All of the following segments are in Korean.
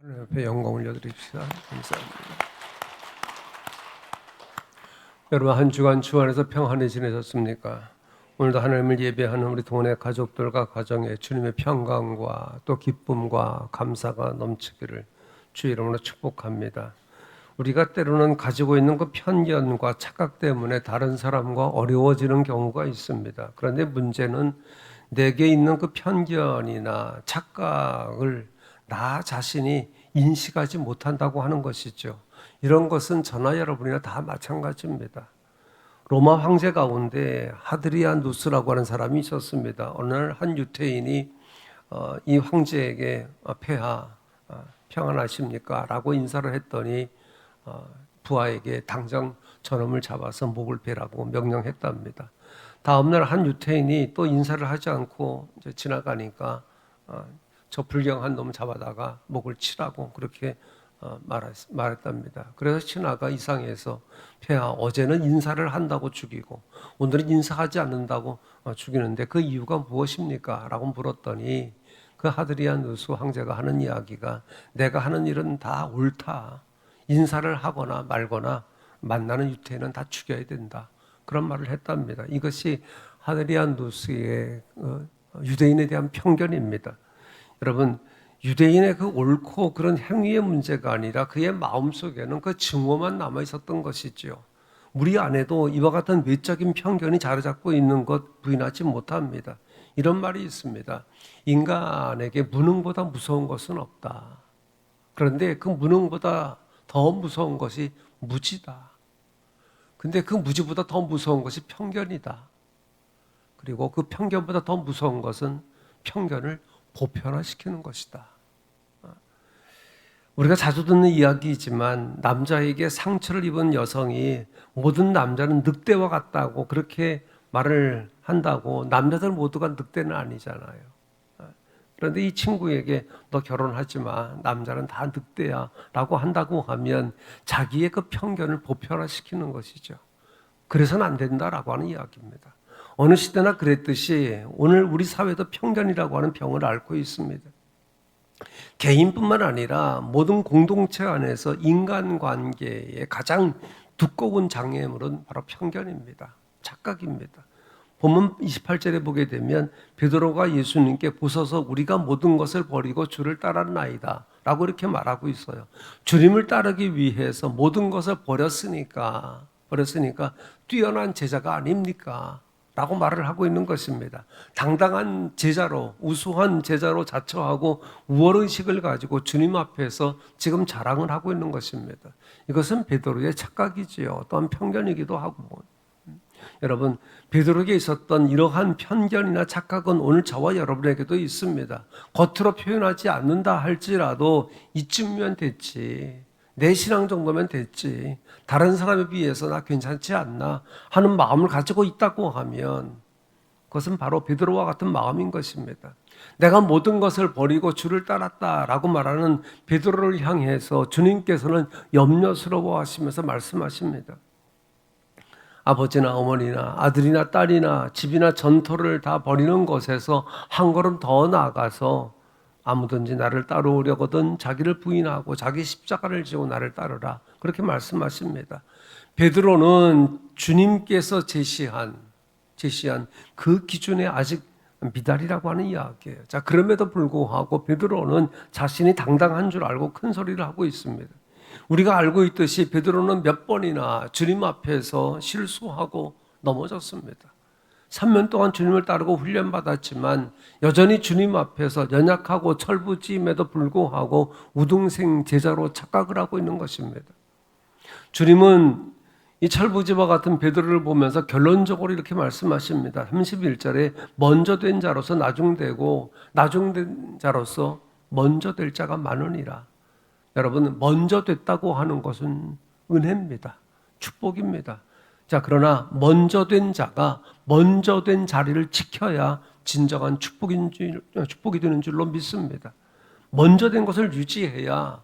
하나님 앞에 영광 올려드립시다. 감사합니다. 여러분 한 주간 주 안에서 평안히 지내셨습니까? 오늘도 하나님을 예배하는 우리 동네 가족들과 가정에 주님의 평강과 또 기쁨과 감사가 넘치기를 주 이름으로 축복합니다. 우리가 때로는 가지고 있는 그 편견과 착각 때문에 다른 사람과 어려워지는 경우가 있습니다. 그런데 문제는 내게 있는 그 편견이나 착각을 나 자신이 인식하지 못한다고 하는 것이죠. 이런 것은 저나 여러분이나 다 마찬가지입니다. 로마 황제 가운데 하드리아누스라고 하는 사람이 있었습니다. 어느 날 한 유태인이 이 황제에게 폐하 평안하십니까? 라고 인사를 했더니 부하에게 당장 저놈을 잡아서 목을 베라고 명령했답니다. 다음날 한 유태인이 또 인사를 하지 않고 이제 지나가니까 저 불경한 놈 잡아다가 목을 치라고 그렇게 말했답니다. 그래서 신하가 이상해서 폐하 어제는 인사를 한다고 죽이고 오늘은 인사하지 않는다고 죽이는데 그 이유가 무엇입니까? 라고 물었더니 그 하드리아누스 황제가 하는 이야기가 내가 하는 일은 다 옳다. 인사를 하거나 말거나 만나는 유태인은 다 죽여야 된다. 그런 말을 했답니다. 이것이 하드리아누스의 유대인에 대한 편견입니다. 여러분 유대인의 그 옳고 그런 행위의 문제가 아니라 그의 마음속에는 그 증오만 남아 있었던 것이죠. 우리 안에도 이와 같은 외적인 편견이 자리 잡고 있는 것 부인하지 못합니다. 이런 말이 있습니다. 인간에게 무능보다 무서운 것은 없다. 그런데 그 무능보다 더 무서운 것이 무지다. 근데 그 무지보다 더 무서운 것이 편견이다. 그리고 그 편견보다 더 무서운 것은 편견을 보편화시키는 것이다. 우리가 자주 듣는 이야기이지만 남자에게 상처를 입은 여성이 모든 남자는 늑대와 같다고 그렇게 말을 한다고 남자들 모두가 늑대는 아니잖아요. 그런데 이 친구에게 너 결혼하지 마. 남자는 다 늑대야 라고 한다고 하면 자기의 그 편견을 보편화시키는 것이죠. 그래서는 안 된다라고 하는 이야기입니다. 어느 시대나 그랬듯이 오늘 우리 사회도 편견이라고 하는 병을 앓고 있습니다. 개인뿐만 아니라 모든 공동체 안에서 인간관계의 가장 두꺼운 장애물은 바로 편견입니다. 착각입니다. 본문 28절에 보게 되면 베드로가 예수님께 보소서 우리가 모든 것을 버리고 주를 따랐나이다 라고 이렇게 말하고 있어요. 주님을 따르기 위해서 모든 것을 버렸으니까 뛰어난 제자가 아닙니까? 라고 말을 하고 있는 것입니다. 당당한 제자로 우수한 제자로 자처하고 우월의식을 가지고 주님 앞에서 지금 자랑을 하고 있는 것입니다. 이것은 베드로의 착각이지요. 또한 편견이기도 하고. 여러분 베드로에게 있었던 이러한 편견이나 착각은 오늘 저와 여러분에게도 있습니다. 겉으로 표현하지 않는다 할지라도 이쯤이면 됐지. 내 신앙 정도면 됐지. 다른 사람에 비해서 나 괜찮지 않나 하는 마음을 가지고 있다고 하면 그것은 바로 베드로와 같은 마음인 것입니다. 내가 모든 것을 버리고 주를 따랐다라고 말하는 베드로를 향해서 주님께서는 염려스러워하시면서 말씀하십니다. 아버지나 어머니나 아들이나 딸이나 집이나 전토를 다 버리는 것에서 한 걸음 더 나아가서 아무든지 나를 따르려거든 자기를 부인하고 자기 십자가를 지고 나를 따르라. 그렇게 말씀하십니다. 베드로는 주님께서 제시한 그 기준에 아직 미달이라고 하는 이야기예요. 자, 그럼에도 불구하고 베드로는 자신이 당당한 줄 알고 큰 소리를 하고 있습니다. 우리가 알고 있듯이 베드로는 몇 번이나 주님 앞에서 실수하고 넘어졌습니다. 3년 동안 주님을 따르고 훈련받았지만 여전히 주님 앞에서 연약하고 철부지임에도 불구하고 우등생 제자로 착각을 하고 있는 것입니다. 주님은 이 철부지와 같은 베드로를 보면서 결론적으로 이렇게 말씀하십니다. 31절에 먼저 된 자로서 나중되고 나중된 자로서 먼저 될 자가 많으니라. 여러분 먼저 됐다고 하는 것은 은혜입니다. 축복입니다. 자, 그러나 먼저 된 자가 먼저 된 자리를 지켜야 진정한 축복이 되는 줄로 믿습니다. 먼저 된 것을 유지해야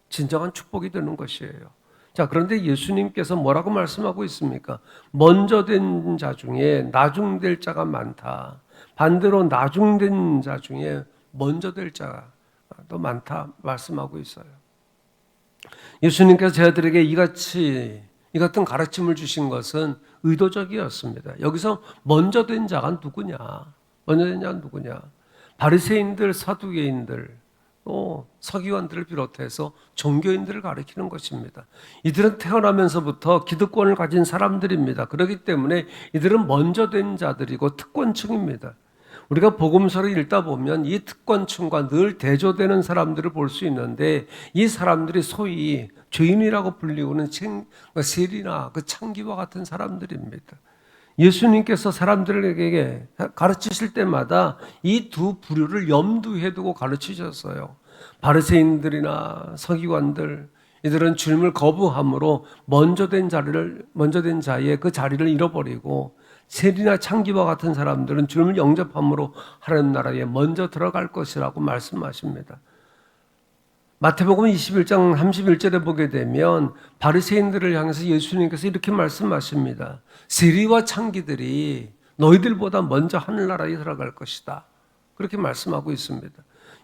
진정한 축복이 되는 것이에요. 자, 그런데 예수님께서 뭐라고 말씀하고 있습니까? 먼저 된 자 중에 나중될 자가 많다. 반대로 나중된 자 중에 먼저 될 자가 또 많다 말씀하고 있어요. 예수님께서 저희들에게 이 같은 가르침을 주신 것은 의도적이었습니다. 여기서 먼저 된 자가 누구냐? 먼저 된 자가 누구냐? 바리새인들, 사두개인들, 또 서기관들을 비롯해서 종교인들을 가리키는 것입니다. 이들은 태어나면서부터 기득권을 가진 사람들입니다. 그렇기 때문에 이들은 먼저 된 자들이고 특권층입니다. 우리가 복음서를 읽다 보면 이 특권층과 늘 대조되는 사람들을 볼 수 있는데, 이 사람들이 소위 죄인이라고 불리우는 세리나 그 창기와 같은 사람들입니다. 예수님께서 사람들에게 가르치실 때마다 이 두 부류를 염두에 두고 가르치셨어요. 바리새인들이나 서기관들, 이들은 주님을 거부함으로 먼저 된 자의 그 자리를 잃어버리고, 세리나 창기와 같은 사람들은 주님을 영접함으로 하나님 나라에 먼저 들어갈 것이라고 말씀하십니다. 마태복음 21장 31절에 보게 되면 바리새인들을 향해서 예수님께서 이렇게 말씀하십니다. 세리와 창기들이 너희들보다 먼저 하늘나라에 들어갈 것이다. 그렇게 말씀하고 있습니다.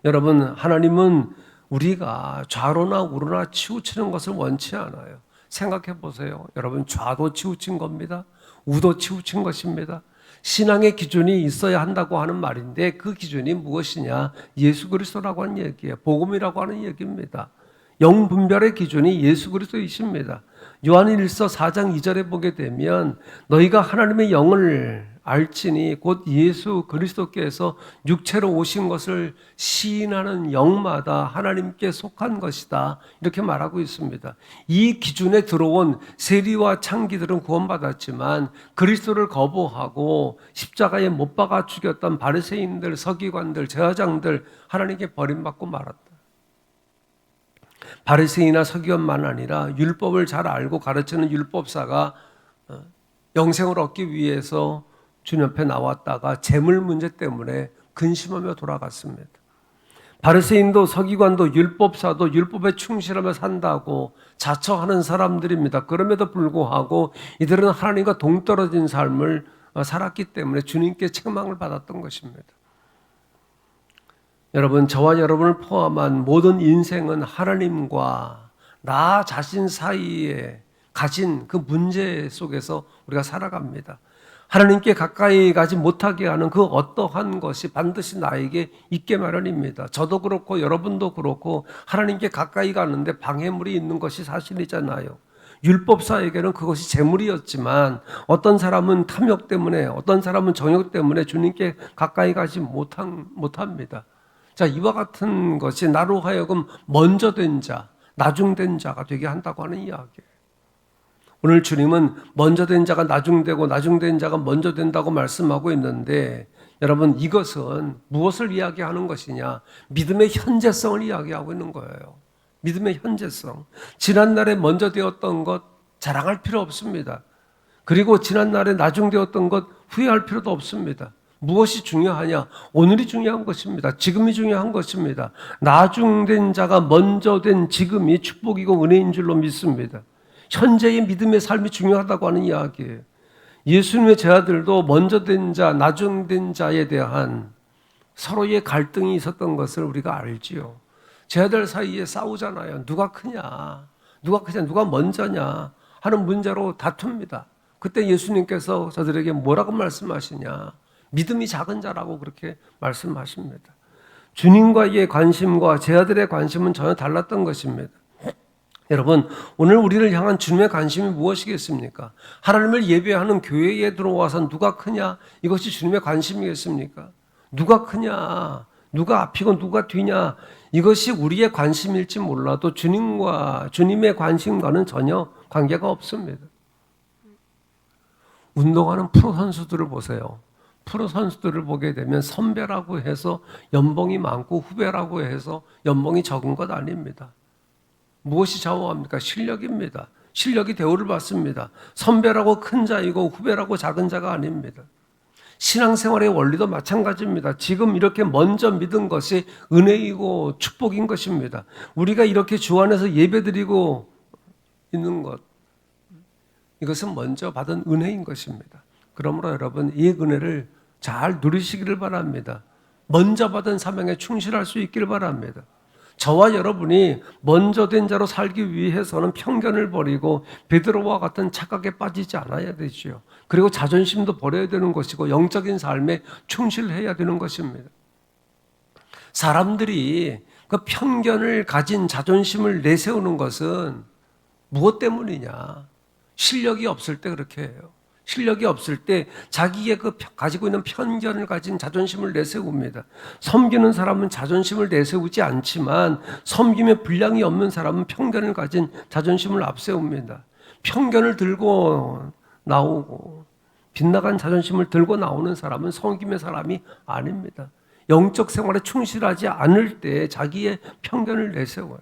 여러분, 하나님은 우리가 좌로나 우로나 치우치는 것을 원치 않아요. 생각해 보세요. 여러분, 좌도 치우친 겁니다. 우도 치우친 것입니다. 신앙의 기준이 있어야 한다고 하는 말인데, 그 기준이 무엇이냐? 예수 그리스도라고 하는 얘기예요. 복음이라고 하는 얘기입니다. 영분별의 기준이 예수 그리스도이십니다. 요한일서 4장 2절에 보게 되면 너희가 하나님의 영을 알지니 곧 예수 그리스도께서 육체로 오신 것을 시인하는 영마다 하나님께 속한 것이다. 이렇게 말하고 있습니다. 이 기준에 들어온 세리와 창기들은 구원받았지만 그리스도를 거부하고 십자가에 못 박아 죽였던 바리새인들, 서기관들, 제사장들 하나님께 버림받고 말았다. 바리새인이나 서기관만 아니라 율법을 잘 알고 가르치는 율법사가 영생을 얻기 위해서 주님 앞에 나왔다가 재물 문제 때문에 근심하며 돌아갔습니다. 바리새인도 서기관도 율법사도 율법에 충실하며 산다고 자처하는 사람들입니다. 그럼에도 불구하고 이들은 하나님과 동떨어진 삶을 살았기 때문에 주님께 책망을 받았던 것입니다. 여러분, 저와 여러분을 포함한 모든 인생은 하나님과 나 자신 사이에 가진 그 문제 속에서 우리가 살아갑니다. 하나님께 가까이 가지 못하게 하는 그 어떠한 것이 반드시 나에게 있게 마련입니다. 저도 그렇고 여러분도 그렇고 하나님께 가까이 가는데 방해물이 있는 것이 사실이잖아요. 율법사에게는 그것이 재물이었지만 어떤 사람은 탐욕 때문에, 어떤 사람은 정욕 때문에 주님께 가까이 가지 못합니다. 자, 이와 같은 것이 나로 하여금 먼저 된 자, 나중된 자가 되게 한다고 하는 이야기예요. 오늘 주님은 먼저 된 자가 나중되고 나중된 자가 먼저 된다고 말씀하고 있는데, 여러분, 이것은 무엇을 이야기하는 것이냐? 믿음의 현재성을 이야기하고 있는 거예요. 믿음의 현재성. 지난날에 먼저 되었던 것 자랑할 필요 없습니다. 그리고 지난날에 나중되었던 것 후회할 필요도 없습니다. 무엇이 중요하냐? 오늘이 중요한 것입니다. 지금이 중요한 것입니다. 나중된 자가 먼저 된 지금이 축복이고 은혜인 줄로 믿습니다. 현재의 믿음의 삶이 중요하다고 하는 이야기예요. 예수님의 제자들도 먼저 된 자, 나중된 자에 대한 서로의 갈등이 있었던 것을 우리가 알지요. 제자들 사이에 싸우잖아요. 누가 크냐, 누가 먼저냐 하는 문제로 다툽니다. 그때 예수님께서 저들에게 뭐라고 말씀하시냐? 믿음이 작은 자라고 그렇게 말씀하십니다. 주님과의 관심과 제자들의 관심은 전혀 달랐던 것입니다. 여러분, 오늘 우리를 향한 주님의 관심이 무엇이겠습니까? 하나님을 예배하는 교회에 들어와서 누가 크냐? 이것이 주님의 관심이겠습니까? 누가 크냐? 누가 앞이고 누가 뒤냐? 이것이 우리의 관심일지 몰라도 주님의 관심과는 전혀 관계가 없습니다. 운동하는 프로 선수들을 보세요. 프로 선수들을 보게 되면 선배라고 해서 연봉이 많고 후배라고 해서 연봉이 적은 것 아닙니다. 무엇이 좌우합니까? 실력입니다. 실력이 대우를 받습니다. 선배라고 큰 자이고 후배라고 작은 자가 아닙니다. 신앙생활의 원리도 마찬가지입니다. 지금 이렇게 먼저 믿은 것이 은혜이고 축복인 것입니다. 우리가 이렇게 주 안에서 예배드리고 있는 것, 이것은 먼저 받은 은혜인 것입니다. 그러므로 여러분, 이 은혜를 잘 누리시기를 바랍니다. 먼저 받은 사명에 충실할 수 있기를 바랍니다. 저와 여러분이 먼저 된 자로 살기 위해서는 편견을 버리고 베드로와 같은 착각에 빠지지 않아야 되지요. 그리고 자존심도 버려야 되는 것이고 영적인 삶에 충실해야 되는 것입니다. 사람들이 그 편견을 가진 자존심을 내세우는 것은 무엇 때문이냐? 실력이 없을 때 그렇게 해요. 실력이 없을 때 자기의 그 가지고 있는 편견을 가진 자존심을 내세웁니다. 섬기는 사람은 자존심을 내세우지 않지만 섬김에 분량이 없는 사람은 편견을 가진 자존심을 앞세웁니다. 편견을 들고 나오고 빗나간 자존심을 들고 나오는 사람은 섬김의 사람이 아닙니다. 영적 생활에 충실하지 않을 때 자기의 편견을 내세워요.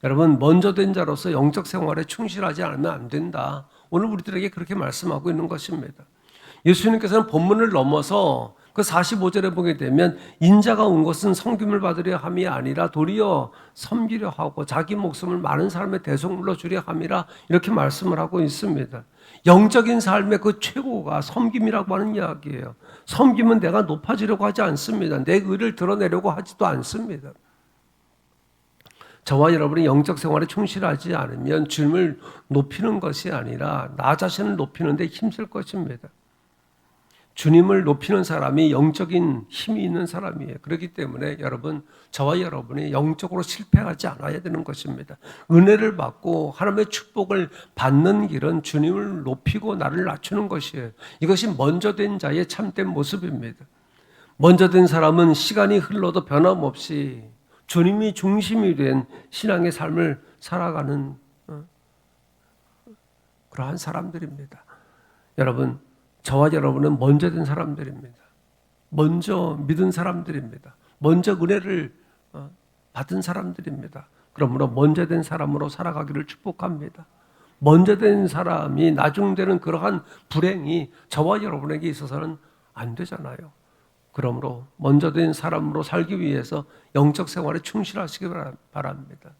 여러분, 먼저 된 자로서 영적 생활에 충실하지 않으면 안 된다. 오늘 우리들에게 그렇게 말씀하고 있는 것입니다. 예수님께서는 본문을 넘어서 그 45절에 보게 되면 인자가 온 것은 섬김을 받으려 함이 아니라 도리어 섬기려 하고 자기 목숨을 많은 사람의 대속물로 주려 함이라 이렇게 말씀을 하고 있습니다. 영적인 삶의 그 최고가 섬김이라고 하는 이야기예요. 섬김은 내가 높아지려고 하지 않습니다. 내 의를 드러내려고 하지도 않습니다. 저와 여러분이 영적 생활에 충실하지 않으면 주님을 높이는 것이 아니라 나 자신을 높이는 데 힘쓸 것입니다. 주님을 높이는 사람이 영적인 힘이 있는 사람이에요. 그렇기 때문에 여러분, 저와 여러분이 영적으로 실패하지 않아야 되는 것입니다. 은혜를 받고 하나님의 축복을 받는 길은 주님을 높이고 나를 낮추는 것이에요. 이것이 먼저 된 자의 참된 모습입니다. 먼저 된 사람은 시간이 흘러도 변함없이 주님이 중심이 된 신앙의 삶을 살아가는 그러한 사람들입니다. 여러분, 저와 여러분은 먼저 된 사람들입니다. 먼저 믿은 사람들입니다. 먼저 은혜를 받은 사람들입니다. 그러므로 먼저 된 사람으로 살아가기를 축복합니다. 먼저 된 사람이 나중되는 그러한 불행이 저와 여러분에게 있어서는 안 되잖아요. 그러므로 먼저 된 사람으로 살기 위해서 영적 생활에 충실하시기 바랍니다.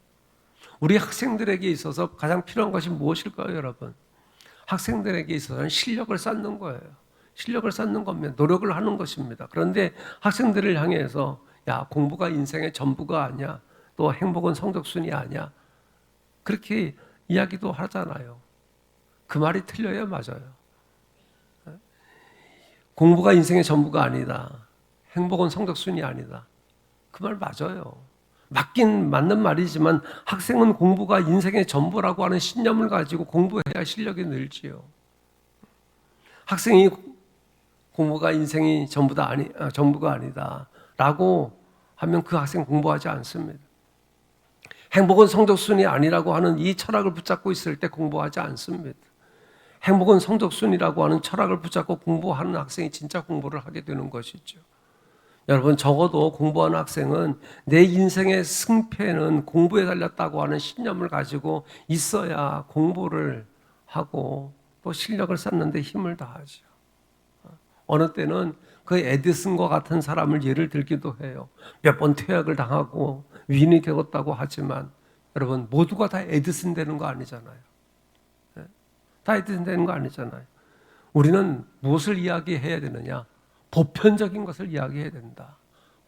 우리 학생들에게 있어서 가장 필요한 것이 무엇일까요, 여러분? 학생들에게 있어서는 실력을 쌓는 거예요. 실력을 쌓는 겁니다. 노력을 하는 것입니다. 그런데 학생들을 향해서 야, 공부가 인생의 전부가 아니야. 또 행복은 성적순이 아니야. 그렇게 이야기도 하잖아요. 그 말이 틀려요, 맞아요. 공부가 인생의 전부가 아니다. 행복은 성적순이 아니다. 그 말 맞아요. 맞긴 맞는 말이지만 학생은 공부가 인생의 전부라고 하는 신념을 가지고 공부해야 실력이 늘지요. 학생이 공부가 인생이 전부가 아니다 라고 하면 그 학생 공부하지 않습니다. 행복은 성적순이 아니라고 하는 이 철학을 붙잡고 있을 때 공부하지 않습니다. 행복은 성적순이라고 하는 철학을 붙잡고 공부하는 학생이 진짜 공부를 하게 되는 것이죠. 여러분, 적어도 공부하는 학생은 내 인생의 승패는 공부에 달렸다고 하는 신념을 가지고 있어야 공부를 하고 또 실력을 쌓는 데 힘을 다하죠. 어느 때는 그 에디슨과 같은 사람을 예를 들기도 해요. 몇 번 퇴학을 당하고 위인이 되었다고 하지만 여러분, 모두가 다 에디슨 되는 거 아니잖아요. 다 에디슨 되는 거 아니잖아요. 우리는 무엇을 이야기해야 되느냐? 보편적인 것을 이야기해야 된다.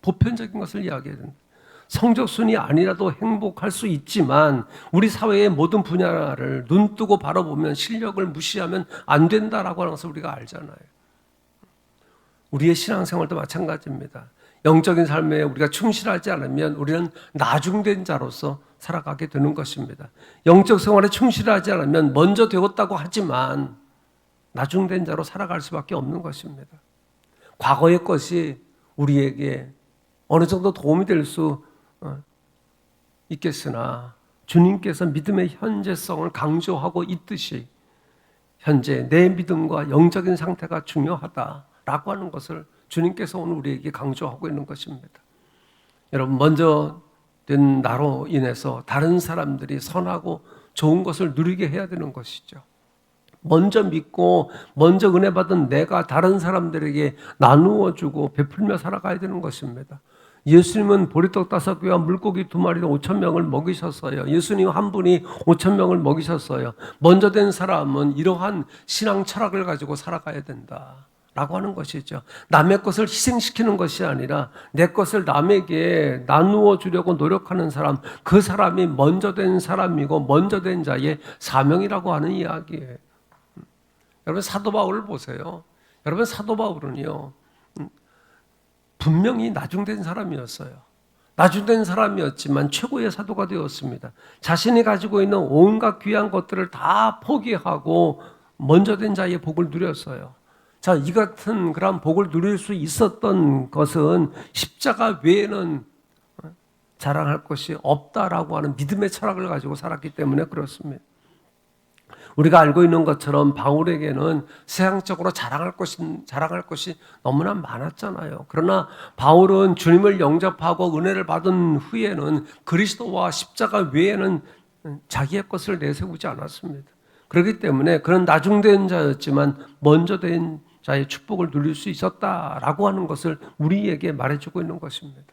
보편적인 것을 이야기해야 된다. 성적순이 아니라도 행복할 수 있지만 우리 사회의 모든 분야를 눈뜨고 바라보면 실력을 무시하면 안 된다라고 하는 것을 우리가 알잖아요. 우리의 신앙생활도 마찬가지입니다. 영적인 삶에 우리가 충실하지 않으면 우리는 나중된 자로서 살아가게 되는 것입니다. 영적 생활에 충실하지 않으면 먼저 되었다고 하지만 나중된 자로 살아갈 수밖에 없는 것입니다. 과거의 것이 우리에게 어느 정도 도움이 될 수 있겠으나 주님께서 믿음의 현재성을 강조하고 있듯이 현재 내 믿음과 영적인 상태가 중요하다라고 하는 것을 주님께서 오늘 우리에게 강조하고 있는 것입니다. 여러분, 먼저 된 나로 인해서 다른 사람들이 선하고 좋은 것을 누리게 해야 되는 것이죠. 먼저 믿고 먼저 은혜 받은 내가 다른 사람들에게 나누어 주고 베풀며 살아가야 되는 것입니다. 예수님은 보리떡 5개와 물고기 2마리로 5,000명을 먹이셨어요. 예수님 한 분이 5,000명을 먹이셨어요. 먼저 된 사람은 이러한 신앙 철학을 가지고 살아가야 된다 라고 하는 것이죠. 남의 것을 희생시키는 것이 아니라 내 것을 남에게 나누어 주려고 노력하는 사람, 그 사람이 먼저 된 사람이고 먼저 된 자의 사명이라고 하는 이야기예요. 여러분 사도 바울을 보세요. 여러분 사도 바울은요, 분명히 나중된 사람이었어요. 나중된 사람이었지만 최고의 사도가 되었습니다. 자신이 가지고 있는 온갖 귀한 것들을 다 포기하고 먼저 된 자의 복을 누렸어요. 자, 이 같은 그런 복을 누릴 수 있었던 것은 십자가 외에는 자랑할 것이 없다라고 하는 믿음의 철학을 가지고 살았기 때문에 그렇습니다. 우리가 알고 있는 것처럼 바울에게는 세상적으로 자랑할 것이 너무나 많았잖아요. 그러나 바울은 주님을 영접하고 은혜를 받은 후에는 그리스도와 십자가 외에는 자기의 것을 내세우지 않았습니다. 그렇기 때문에 그런 나중된 자였지만 먼저 된 자의 축복을 누릴 수 있었다라고 하는 것을 우리에게 말해주고 있는 것입니다.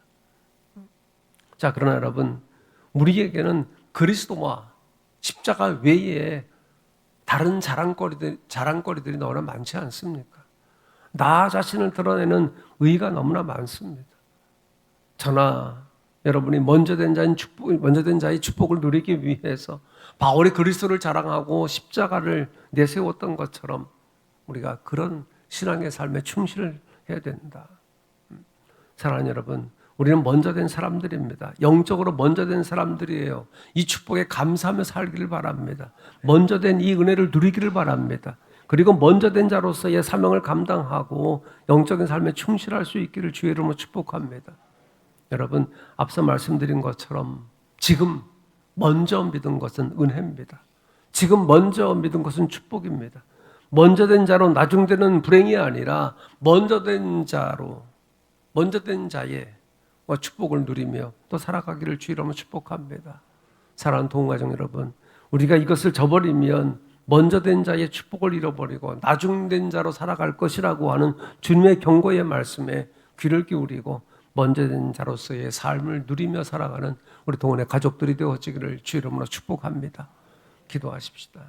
자, 그러나 여러분, 우리에게는 그리스도와 십자가 외에 다른 자랑거리들이 너무나 많지 않습니까? 나 자신을 드러내는 의의가 너무나 많습니다. 저나 여러분이 먼저 된 자의 축복을 누리기 위해서 바울이 그리스도를 자랑하고 십자가를 내세웠던 것처럼 우리가 그런 신앙의 삶에 충실을 해야 된다. 사랑하는 여러분, 우리는 먼저 된 사람들입니다. 영적으로 먼저 된 사람들이에요. 이 축복에 감사하며 살기를 바랍니다. 먼저 된 이 은혜를 누리기를 바랍니다. 그리고 먼저 된 자로서의 사명을 감당하고 영적인 삶에 충실할 수 있기를 주의 이름으로 축복합니다. 여러분, 앞서 말씀드린 것처럼 지금 먼저 믿은 것은 은혜입니다. 지금 먼저 믿은 것은 축복입니다. 먼저 된 자로 나중되는 불행이 아니라 먼저 된 자의 축복을 누리며 또 살아가기를 주의 이름으로 축복합니다. 사랑하는 동가정 여러분, 우리가 이것을 저버리면 먼저 된 자의 축복을 잃어버리고 나중된 자로 살아갈 것이라고 하는 주님의 경고의 말씀에 귀를 기울이고 먼저 된 자로서의 삶을 누리며 살아가는 우리 동원의 가족들이 되어지기를 주의 이름으로 축복합니다. 기도하십시다.